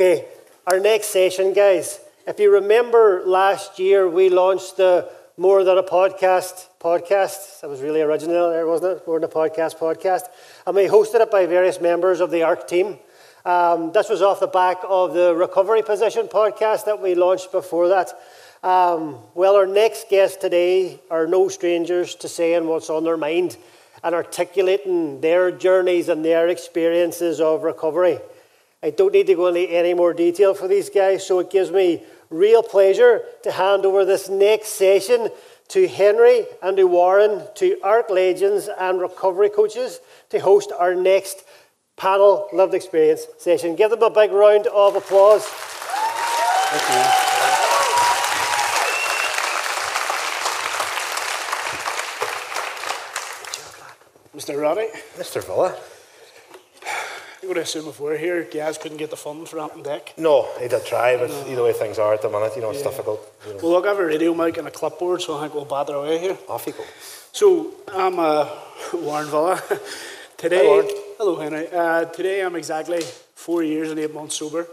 Okay, our next session, guys. If you remember last year, we launched the More Than a Podcast. That was really original there, wasn't it? More Than a Podcast. And we hosted it by various members of the ARC team. This was off the back of the Recovery Position podcast that we launched before that. Well, our next guests today are no strangers to saying what's on their mind and articulating their journeys and their experiences of recovery. I don't need to go into any more detail for these guys, so it gives me real pleasure to hand over this next session to Henry and to Warren, to ARC legends and recovery coaches, to host our next panel lived experience session. Give them a big round of applause. Thank you. Mr. Roddy. Mr. Villa. You would assume if we're here, Gaz couldn't get the funds for Ant and Deck. No, he did try, but either way things are at the minute, it's difficult. Well, look, I have a radio mic and a clipboard, so I think we'll batter away here. Off you go. So, I'm Warren Villa. Today, Hi, Warren. Hello, Henry. Today I'm exactly 4 years and 8 months sober.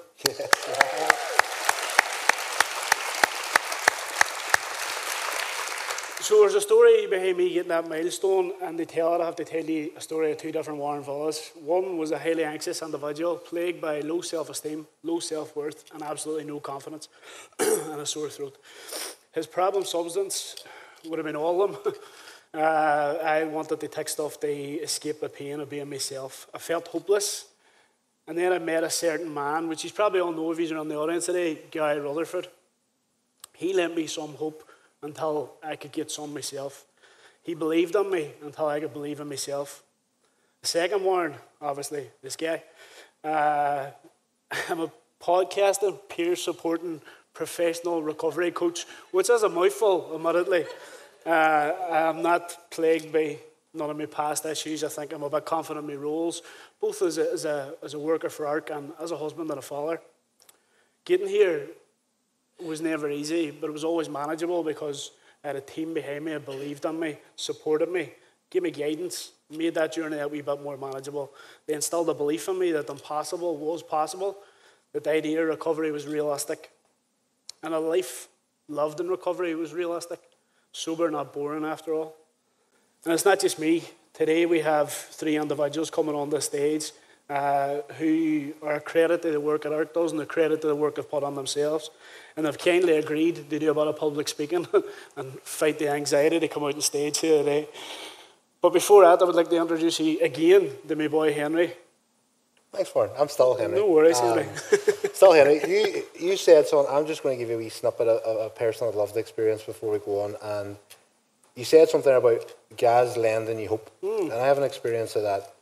So there's a story behind me getting that milestone, and to tell it, I have to tell you a story of two different Warren Villas. One was a highly anxious individual, plagued by low self-esteem, low self-worth, and absolutely no confidence, and a sore throat. His problem substance would have been all of them. I wanted to take stuff to escape the pain of being myself. I felt hopeless, and then I met a certain man, which he's probably all know if he's around the audience today, Guy Rutherford. He lent me some hope until I could get some myself. He believed in me until I could believe in myself. The second Warren, obviously, this guy. I'm a podcasting, peer-supporting, professional recovery coach, which is a mouthful, admittedly. I'm not plagued by none of my past issues. I think I'm a bit confident in my roles, both as a worker for ARC and as a husband and a father. Getting here was never easy, but it was always manageable because I had a team behind me that believed in me, supported me, gave me guidance, made that journey a wee bit more manageable. They instilled a belief in me that the impossible was possible, that the idea of recovery was realistic, and a life lived in recovery was realistic. Sober, not boring after all. And it's not just me. Today we have 3 individuals coming on the stage who are a credit to the work that ARC does and a credit to the work they've put on themselves. And they've kindly agreed to do a bit of public speaking and fight the anxiety to come out on stage here today. But before that, I would like to introduce you again to my boy Henry. Thanks, Warren. I'm still Henry. No worries, Henry. Still Henry. You said something. I'm just going to give you a wee snippet of a personal lived experience before we go on. And you said something about Gaz lending you hope. And I have an experience of that.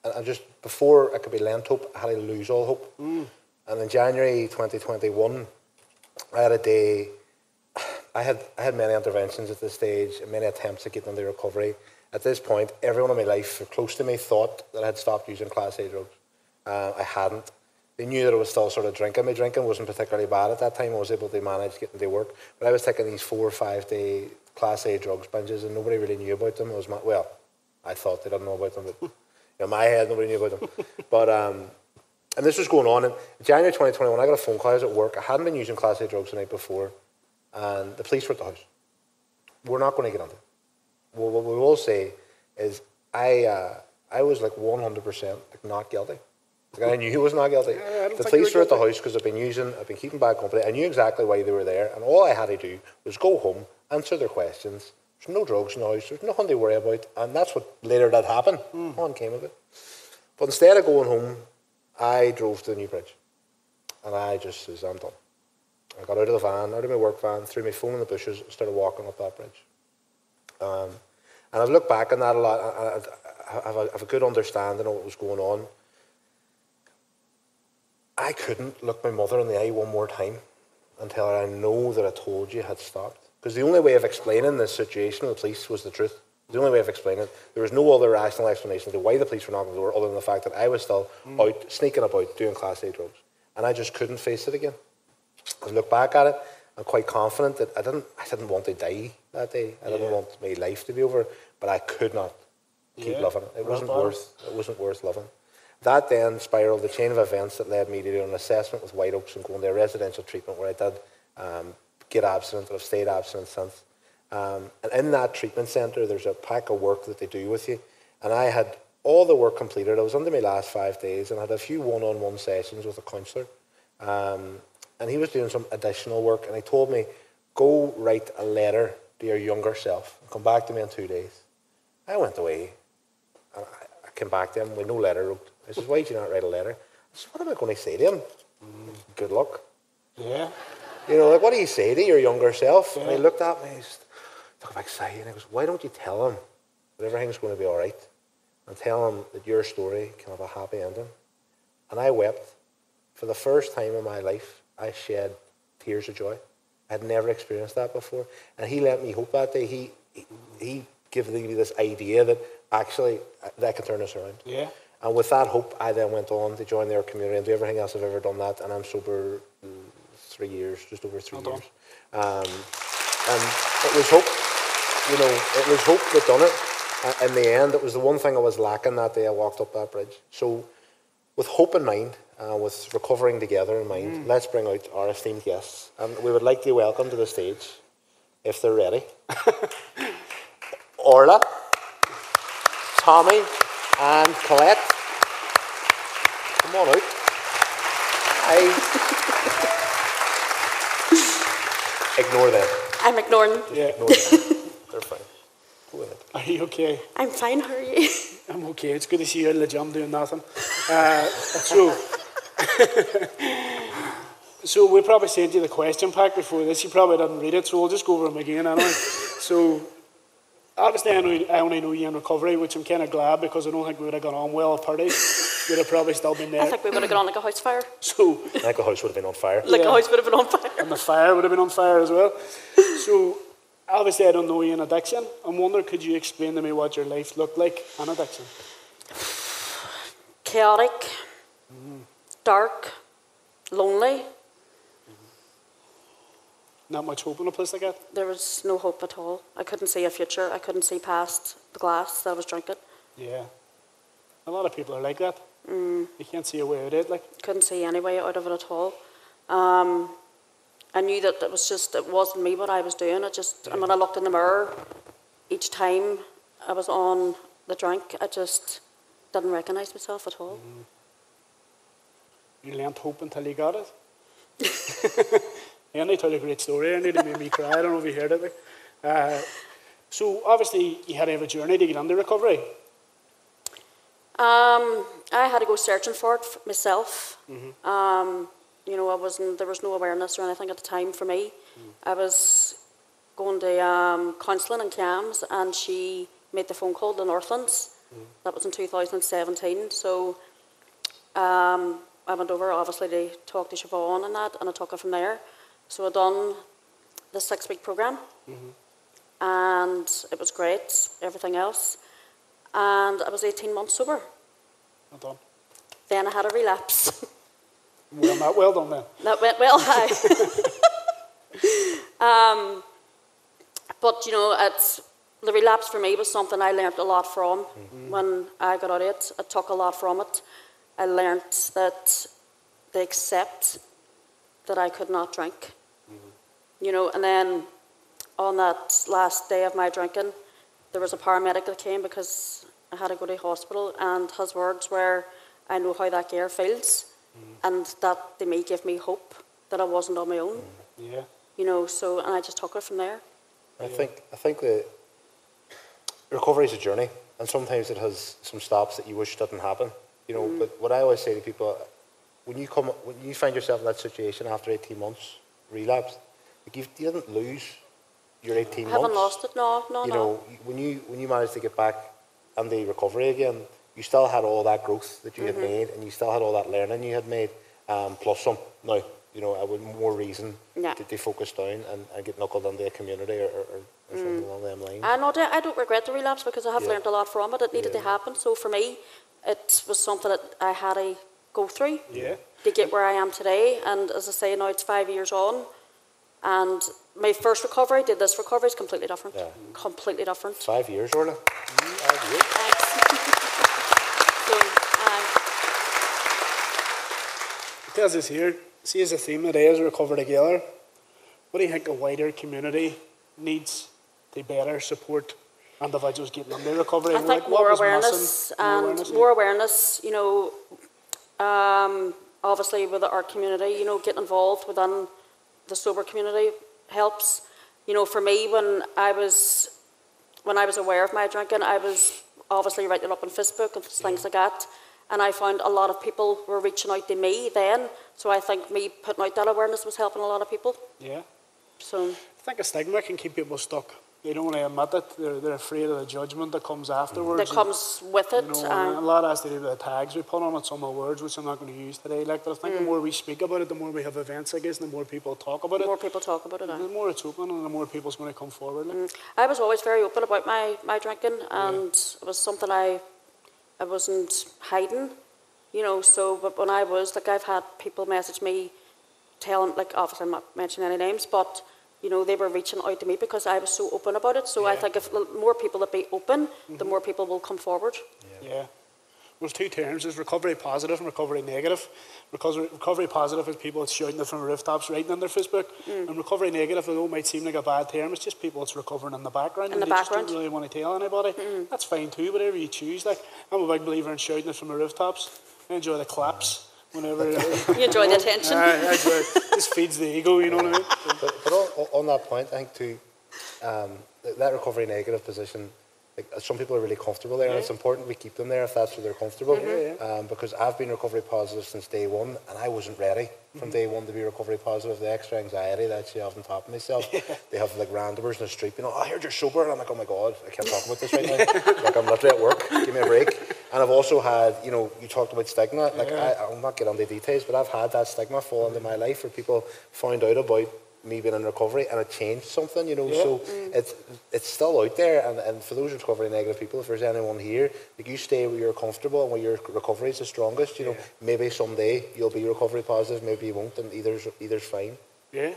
And just before I could be lent hope, I had to lose all hope. And in January 2021, I had a day. I had many interventions at this stage and many attempts at getting into recovery. At this point, everyone in my life close to me thought that I had stopped using Class A drugs. I hadn't. They knew that I was still sort of drinking. My drinking wasn't particularly bad at that time. I was able to manage getting to work. But I was taking these 4 or 5 day Class A drugs binges and nobody really knew about them. It was I thought they didn't know about them, but in my head, nobody knew about them. But and this was going on. In January 2021, I got a phone call. I was at work. I hadn't been using Class A drugs the night before. And the police were at the house. We're not going to get into it. Well, what we will say is I was like 100% not guilty. Like I knew he was not guilty. The police were at the house because I've been keeping bad company. I knew exactly why they were there. And all I had to do was go home, answer their questions. There's no drugs in the house. There's nothing to worry about. And that's what later did happen. Nothing came of it. But instead of going home, I drove to the new bridge. And I just said, I'm done. I got out of the van, out of my work van, threw my phone in the bushes, and started walking up that bridge. And I've looked back on that a lot. I have a good understanding of what was going on. I couldn't look my mother in the eye one more time and tell her, I know that I told you had stopped. Because the only way of explaining this situation with the police was the truth. The only way of explaining it. There was no other rational explanation to why the police were knocking on the door other than the fact that I was still out, sneaking about, doing Class A drugs. And I just couldn't face it again. I look back at it, I'm quite confident that I didn't want to die that day. I didn't want my life to be over, but I could not keep living. It wasn't worth living. That then spiraled the chain of events that led me to do an assessment with White Oaks and going to a residential treatment where I did get abstinent, and I've stayed abstinent since. And in that treatment centre, there's a pack of work that they do with you. And I had all the work completed. I was under my last 5 days and I had a few one-on-one sessions with a counsellor. And he was doing some additional work, and he told me, go write a letter to your younger self and come back to me in 2 days. I went away and I came back to him with no letter wrote. I said, why did you not write a letter? I said, what am I going to say to him? Good luck. Yeah. You know, like, what do you say to your younger self? Yeah. And he looked at me, he took a big sigh, and he goes, why don't you tell him that everything's going to be all right? And tell him that your story can have a happy ending. And I wept. For the first time in my life, I shed tears of joy. I had never experienced that before. And he let me hope that day. He gave me this idea that actually that could turn us around. Yeah. And with that hope, I then went on to join their community and do everything else I've ever done that. And I'm sober 3 years, just over 3 years. And it was hope, you know, it was hope that done it. In the end, it was the one thing I was lacking that day I walked up that bridge. So with hope in mind, with recovering together in mind, let's bring out our esteemed guests. And we would like to welcome to the stage, if they're ready, Orla, Tommy, and Colette. Come on out. Ignore them. I'm ignoring. Yeah. Ignore them. They're fine. Go ahead. Are you okay? I'm fine, how are you? I'm okay. It's good to see you in the gym doing nothing. So we probably sent you the question pack before this. You probably didn't read it, so we'll just go over them again anyway. So obviously I only know you in recovery, which I'm kind of glad because I don't think we would have gone on well at parties. We'd have probably still been there. I think we would have gone on like a house fire. So Like a house would have been on fire. Like a house would have been on fire. and the fire would have been on fire as well. So obviously I don't know you in addiction. I'm wondering, could you explain to me what your life looked like in addiction? Chaotic, dark, lonely. Not much hope in a place like that? There was no hope at all. I couldn't see a future. I couldn't see past the glass that I was drinking. Yeah. A lot of people are like that. You can't see a way out of it. Like. Couldn't see any way out of it at all. I knew that it wasn't me what I was doing. And when I looked in the mirror, each time I was on the drink, I just didn't recognise myself at all. You learned hope until you got it. Andy told a great story, and it made me cry. I don't know if you heard it. So obviously you had to have a journey to get into recovery. I had to go searching for it myself. You know, there was no awareness or anything at the time for me. I was going to counselling in CAMS, and she made the phone call to Northlands. That was in 2017. So I went over, obviously, to talk to Siobhan and that, and I took it from there. So I done the 6-week programme, and it was great, everything else. And I was 18 months sober. Well done. Then I had a relapse. Well done then. That went well, but, you know, the relapse for me was something I learnt a lot from. When I got out of it, I took a lot from it. I learnt that they accept that I could not drink. You know, and then on that last day of my drinking, there was a paramedic that came because I had to go to the hospital, and his words were, I know how that gear feels, and that to me gave me hope that I wasn't on my own. Yeah. You know, so, and I just took it from there. I think that recovery is a journey, and sometimes it has some stops that you wish didn't happen. You know, but what I always say to people, when you find yourself in that situation after 18 months, relapse, like you didn't lose your 18 months. I haven't lost it, no. You know, when you managed to get back into recovery again, you still had all that growth that you had made, and you still had all that learning you had made, plus some. Now, you know, I would more reason to focus down and get knuckled into a community or something along them lines. I don't regret the relapse because I have learned a lot from it. It needed to happen. So for me, it was something that I had to go through to get where I am today. And as I say, now it's 5 years on. And my first recovery, this recovery is completely different. Yeah. Completely different. 5 years, Orla. 5 years. Thanks. So, tells us here, see as a theme today is recover together. What do you think a wider community needs to better support individuals getting into recovery? I think more awareness and more awareness, you know, obviously with our community, you know, getting involved within the sober community helps. You know, for me, when I was aware of my drinking, I was obviously writing it up on Facebook and things like that. And I found a lot of people were reaching out to me then. So I think me putting out that awareness was helping a lot of people. Yeah. So I think a stigma can keep people stuck. They don't want to admit it. They're afraid of the judgment that comes afterwards. that comes with it. You know, a lot has to do with the tags we put on it, some of the words which I'm not going to use today. Like, but I think the more we speak about it, the more we have events, I guess, and the more people talk about it. The more people talk about it. The more it's open and the more people's going to come forward. Like. I was always very open about my drinking, and it was something I wasn't hiding, you know. So, but when I was, like, I've had people message me telling, like, obviously I'm not mentioning any names, but, you know, they were reaching out to me because I was so open about it. So I think if more people that be open, the more people will come forward. Yeah. There's two terms, there's recovery positive and recovery negative. Recovery positive is people shouting it from rooftops, writing on their Facebook. And recovery negative, although it might seem like a bad term, it's just people that's recovering in the background. In the They background. just don't really want to tell anybody. That's fine too, whatever you choose. Like, I'm a big believer in shouting it from the rooftops. I enjoy the claps. Whenever You enjoy the attention. I enjoy it. Just feeds the ego, you know what I mean? But on that point, I think too, that recovery negative position, like, some people are really comfortable there, and it's important we keep them there if that's where they're comfortable. Because I've been recovery positive since day one, and I wasn't ready from day one to be recovery positive. The extra anxiety that I actually have on top of myself. They have like randomers in the street, you know, I heard you're sober, and I'm like, oh my God, I can't talk about this right now. Like, I'm literally at work, give me a break. And I've also had, you know, you talked about stigma. Like, I'll not get into details, but I've had that stigma fall into my life where people found out about me being in recovery and it changed something, you know. So it's still out there, and for those recovery negative people, if there's anyone here, like, you stay where you're comfortable and where your recovery is the strongest, you know. Maybe someday you'll be recovery positive, maybe you won't, and either's fine. Yeah.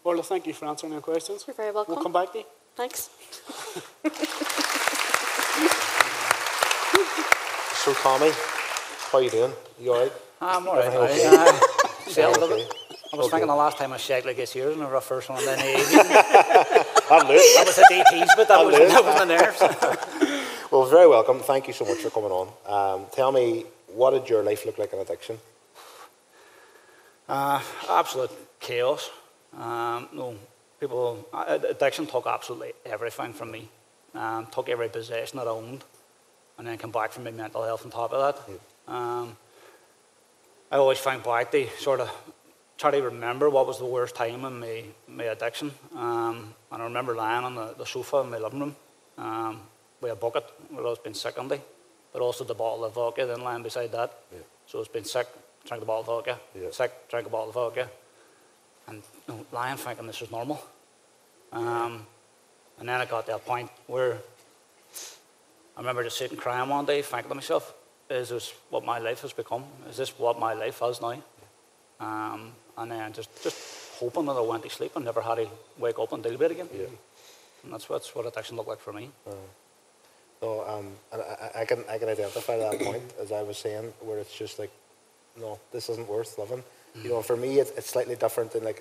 Well, thank you for answering your questions. You're very welcome. We'll come back to you. Thanks. So Tommy, how you doing? You alright? I'm alright. Okay. I was thinking the last time I shagged like this year was never a first one in the evening. I'm Luke. That was the DTs, but that was the nerves. Well, very welcome. Thank you so much for coming on. Tell me, what did your life look like in addiction? Absolute chaos. Addiction took absolutely everything from me. Took every possession that I owned, and then come back from my mental health on top of that. I always find back to sort of try to remember what was the worst time in my addiction. And I remember lying on the sofa in my living room with a bucket where I was being sick on, but also the bottle of vodka then lying beside that. So it's been sick, drank the bottle of vodka, sick, drank a bottle of vodka, and, you know, lying thinking this was normal. And then I got to a point where I remember just sitting crying one day, thinking to myself, is this what my life has become? Is this what my life is now? And then just hoping that I went to sleep and never had to wake up and deal with it again. And that's what addiction looked like for me. No, and I can identify that point, as I was saying, where it's just like, no, this isn't worth living. You know, for me, it's slightly different than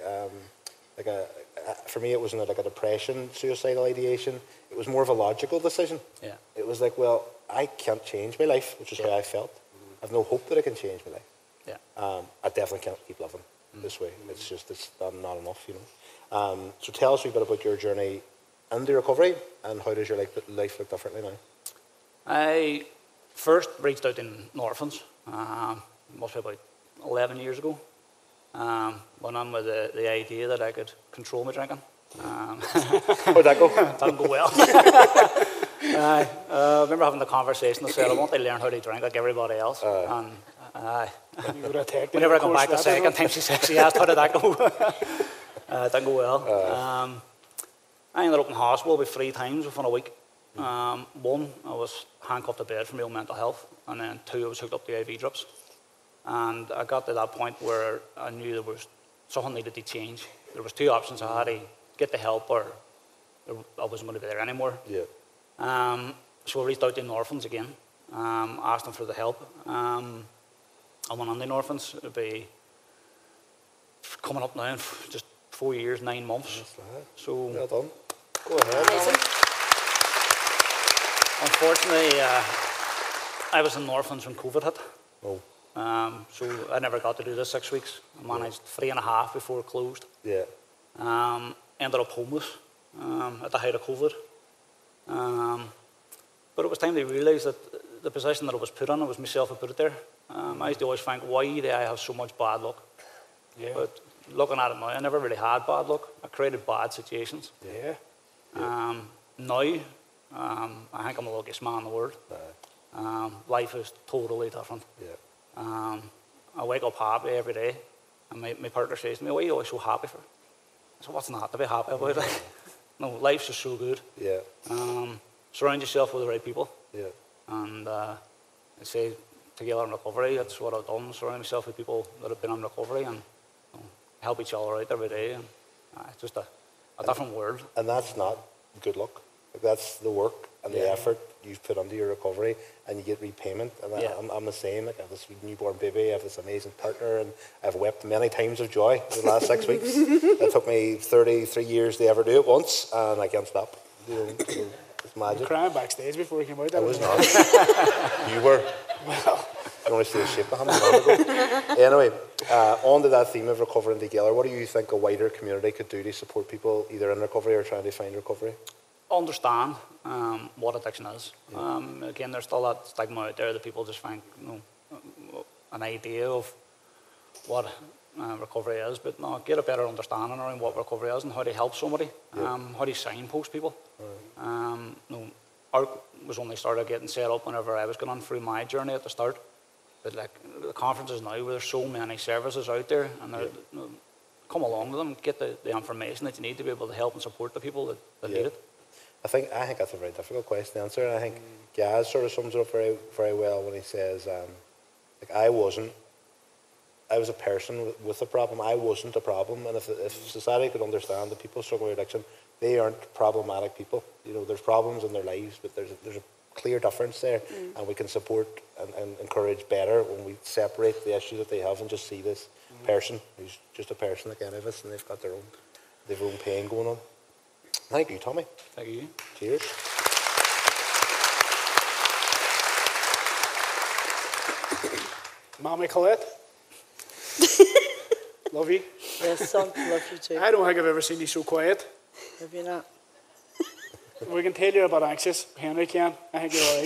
for me, it wasn't like a depression, suicidal ideation. It was more of a logical decision. It was like, well, I can't change my life, which is how I felt. I've no hope that I can change my life. I definitely can't keep living this way. It's just, it's not enough, you know. So tell us a bit about your journey into recovery, and how does your life look differently now? I first reached out in orphans, must be about 11 years ago. Went on with the idea that I could control my drinking. How'd that go? Didn't go well. I remember having the conversation. I said, I want to learn how to drink like everybody else. And whenever I come back the second time, she asked, how did that go? Didn't go well. I ended up in hospital about 3 times within a week. One, I was handcuffed to bed for my own mental health, and then 2, I was hooked up to IV drips. And I got to that point where I knew there was something needed to change. There was 2 options. I had to get the help, or I wasn't going to be there anymore. So I reached out to the orphans again, asked them for the help. I went on the orphans. It'd be coming up now in just 4 years, 9 months. So well done. Go ahead. Amazing. Unfortunately, I was in orphans when COVID hit. Oh, So I never got to do this 6 weeks. I managed 3.5 before it closed. yeah. Ended up homeless at the height of COVID. But it was time to realise that the position that I was put in, it was myself who put it there. I used to always think, why do I have so much bad luck? Yeah. But looking at it now, I never really had bad luck. I created bad situations. Yeah. Now, I think I'm the luckiest man in the world. Life is totally different. Yeah. I wake up happy every day, and my partner says to me, why are you always so happy for? I said, what's not to be happy about? No, life's just so good. Yeah. Surround yourself with the right people. Yeah. And I say, together in recovery, that's what I've done. Surround myself with people that have been in recovery and help each other out every day. And it's just a different world. And that's not good luck. Like, that's the work and the effort you've put into your recovery, and you get repayment. And I'm the same. Like, I have this newborn baby, I have this amazing partner, and I've wept many times of joy in the last 6 weeks. It took me 33 years to ever do it once, and I can't stop. You know, so it's magic. You were crying backstage before you came out. I was not. You were. Well, you only see the shape behind me. Anyway, on to that theme of recovering together, what do you think a wider community could do to support people either in recovery or trying to find recovery? Understand what addiction is. Again, there's still that stigma out there that people just think, an idea of what recovery is, but no, get a better understanding around what recovery is and how to help somebody, how to signpost people. ARC was only started getting set up whenever I was going on through my journey at the start. But like the conferences now, where there's so many services out there, and come along with them, get the information that you need to be able to help and support the people that need it. I think that's a very difficult question to answer, and I think Gaz sort of sums it up very, very well when he says, I was a person with a problem. I wasn't a problem, and if society could understand that people struggling with addiction, they aren't problematic people. You know, there's problems in their lives, but there's a clear difference there, and we can support and encourage better when we separate the issue that they have and just see this person who's just a person like any of us, and they've got their own pain going on. Thank you, Tommy. Thank you. Cheers. Mommy Colette. Love you. Yes, son, love you too. I don't think I've ever seen you so quiet. Have you not? We can tell you're a bit anxious. Henry can. I think you're all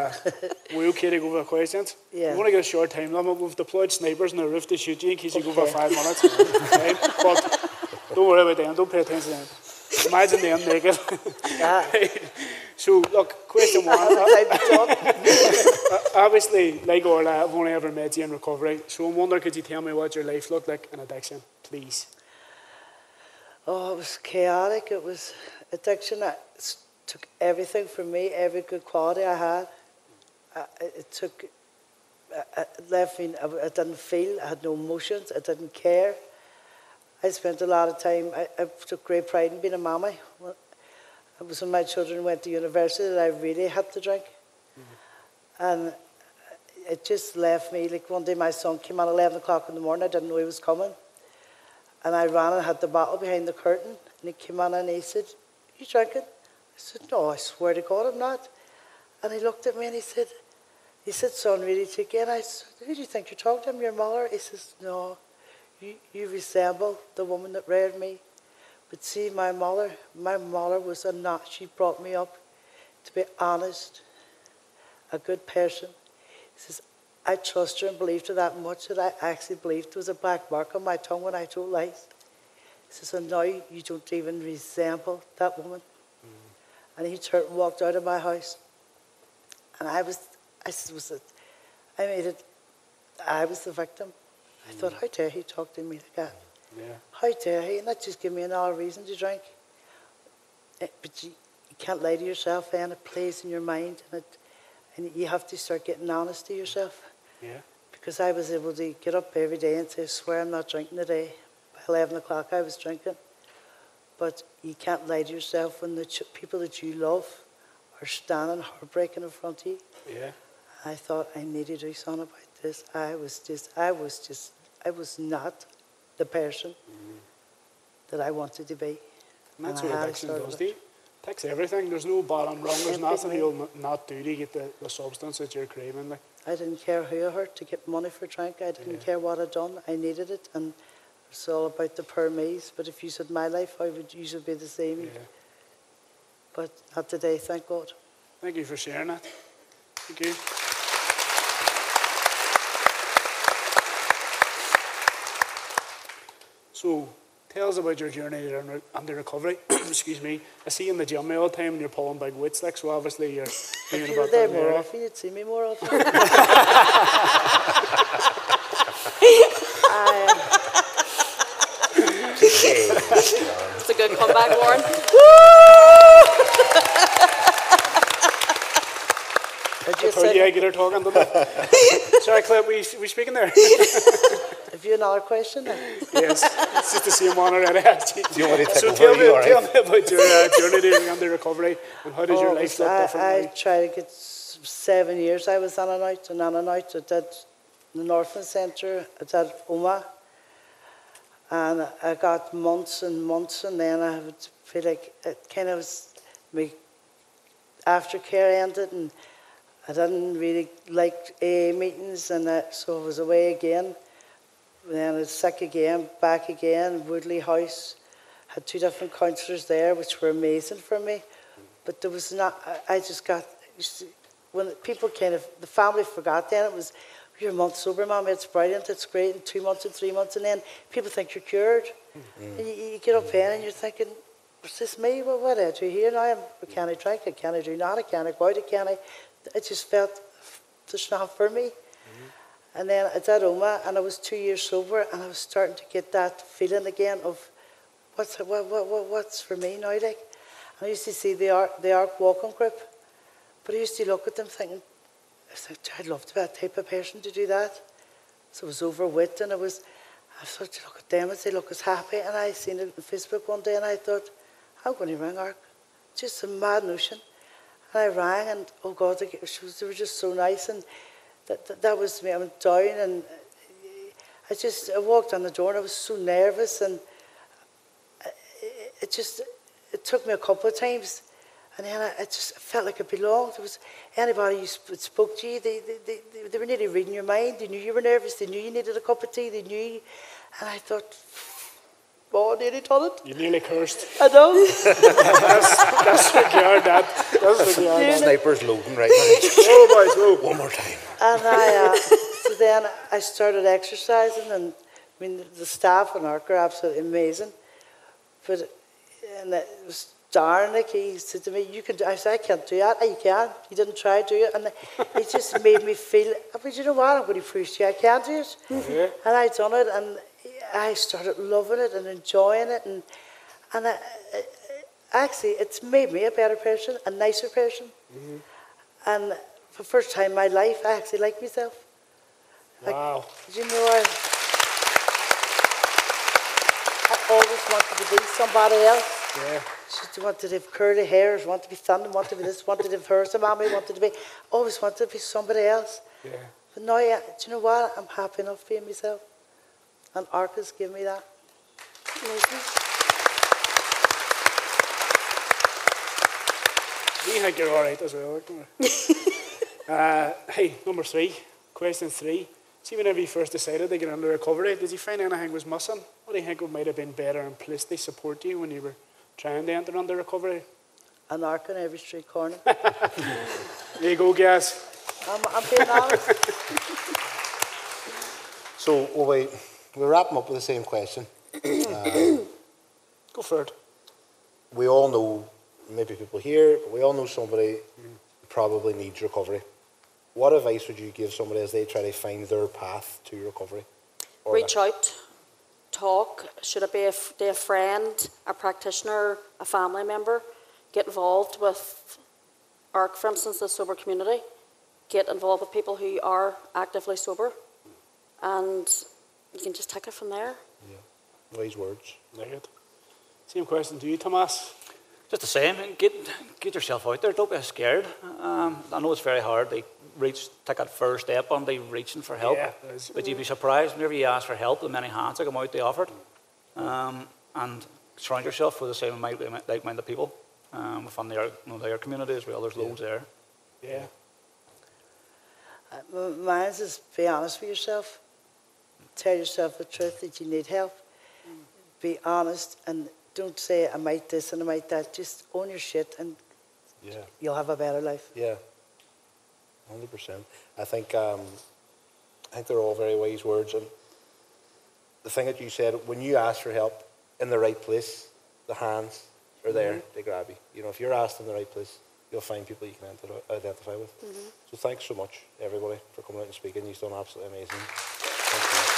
right. We okay to go over questions? Yeah. We want to get a short time limit. We've deployed snipers on the roof to shoot you in case you go for 5 minutes. Right? But don't worry about them. Don't pay attention to them. Imagine them naked. Right. So, look, question one. Obviously, like Orla, I've only ever met you in recovery. So I'm wondering, could you tell me what your life looked like in addiction, please? Oh, it was chaotic. It was addiction. It took everything from me, every good quality I had. It left me, I didn't feel, I had no emotions, I didn't care. I spent a lot of time, I took great pride in being a mammy. It was when my children went to university that I really had to drink. And it just left me, like one day my son came on 11 o'clock in the morning, I didn't know he was coming. And I ran and had the bottle behind the curtain, and he came on and he said, "You drinking?" I said, "No, I swear to God I'm not." And he looked at me and he said, "Son, really take it?" And I said, "Who do you think you're talking to? I'm your mother." He says, "No, you resemble the woman that reared me. But see, my mother was a nut. She brought me up to be honest, a good person." He says, "I trust her and believed her that much that I actually believed there was a black mark on my tongue when I told lies." He says, "And now you don't even resemble that woman." And he turned and walked out of my house. And I was the victim. I thought, how dare he talk to me like that? Yeah. How dare he? And that just give me another reason to drink. But you can't lie to yourself, and it plays in your mind, and you have to start getting honest to yourself. Yeah. Because I was able to get up every day and say, "I swear I'm not drinking today." By 11 o'clock I was drinking. But you can't lie to yourself when the people that you love are standing heartbreaking in front of you. Yeah. I thought, I need to do something about this. I was not the person that I wanted to be. And that's And I what had addiction started does, it. Dave. Takes everything. There's no bottom rung. There's Everything. nothing you'll not do to get the substance that you're craving. Like. I didn't care who I hurt to get money for drink. I didn't care what I'd done. I needed it, and it's all about the poor me's. But if you said my life, I would usually be the same. Yeah. But not today, thank God. Thank you for sharing that. Thank you. So, tell us about your journey under recovery. Excuse me. I see you in the gym all the time and you're pulling big weights, like, so obviously you're doing If you were about there that more area. often, you'd see me more often. It's a good comeback, Warren. Yeah, get her talking, don't they? Sorry, Clint, we speaking there? Have you another question? Yes, it's just the same one already, actually. Do you want to take So over? tell You all me right? about your journey under recovery and how did your life look different I now? tried to get 7 years. I was on and out and on and out. I did the Orphan Centre, I did OMA, and I got months and months, and then I would feel like it kind of was, my aftercare ended, and I didn't really like AA meetings, and so I was away again. Then I was sick again, back again, Woodley House. Had 2 different counsellors there, which were amazing for me. But there was not, I just got, when people kind of, the family forgot then, it was, you're a month sober, Mum, it's brilliant, it's great, in 2 months and 3 months, and then people think you're cured. And you get up in and you're thinking, is this me? What do I do here now? Can I drink? Can I do that? Can I go out? Can I? I just felt it's not for me. And then I did OMA, and I was 2 years sober, and I was starting to get that feeling again of what's for me now, like. I used to see the Ark walking group, but I used to look at them thinking, I'd love to be that type of person to do that. So I was overweight, and I started to look at them and say, look, it's happy. And I seen it on Facebook one day, and I thought, I'm going to ring Ark. Just a mad notion. And I rang, and oh God, they were just so nice, and that was me. I went down, and I walked on the door, and I was so nervous, and it took me a couple of times, and then I just felt like I belonged. There was anybody who spoke to you, they were nearly reading your mind. They knew you were nervous. They knew you needed a cup of tea. They knew, and I thought, oh, I nearly done it. You nearly cursed. I know. That's the gear, That's the gear. Sniper's loading right now. Oh, boys, whoa. One more time. And so then I started exercising, and I mean the staff in Ark are absolutely amazing. And it was Darren, like, he said to me, "You can do." I said, "I can't do that." "You can. You didn't try to do it," and it just made me feel. But you know what? I'm going to prove to you I can do it. Yeah. And I done it, and I started loving it and enjoying it, and actually it's made me a better person, a nicer person, and for the first time in my life, I actually like myself. Wow. You know, I always wanted to be somebody else. Yeah. She wanted to have curly hair, wanted to be thin, wanted to be this, wanted to have her as a mommy, wanted to be, always wanted to be somebody else. Yeah. But now, do you know what? I'm happy enough being myself. And Ark has given me that. Amazing. We think you're all right as well, don't we? Hey, number 3, question 3. See, whenever you first decided to get into recovery, did you find anything was missing? What do you think might have been better in place to support you when you were trying to enter under recovery? An Ark in every street corner. There you go, guys. I'm being honest. So we're wrapping up with the same question. Go for it. We all know, maybe people here, but we all know somebody who probably needs recovery. What advice would you give somebody as they try to find their path to recovery? Or Reach out, talk. Should it be a friend, a practitioner, a family member? Get involved with ARC, for instance, the sober community. Get involved with people who are actively sober, and you can just take it from there. Yeah. Wise words. Very good. Same question to you, Thomas. Just the same, get yourself out there. Don't be scared. I know it's very hard to take that first step on the reaching for help. Yeah, it is. But you'd be surprised whenever you ask for help, the many hands that come out they offered. And surround yourself with the same like-minded people within their community as well. There's loads there. Yeah. Mine is be honest with yourself. Tell yourself the truth that you need help. Be honest and don't say I might this and I might that. Just own your shit and you'll have a better life. Yeah, 100%. I think they're all very wise words. And the thing that you said, when you ask for help in the right place, the hands are there to grab you. You know, if you're asked in the right place, you'll find people you can identify with. So thanks so much, everybody, for coming out and speaking. You've done absolutely amazing. Thank you.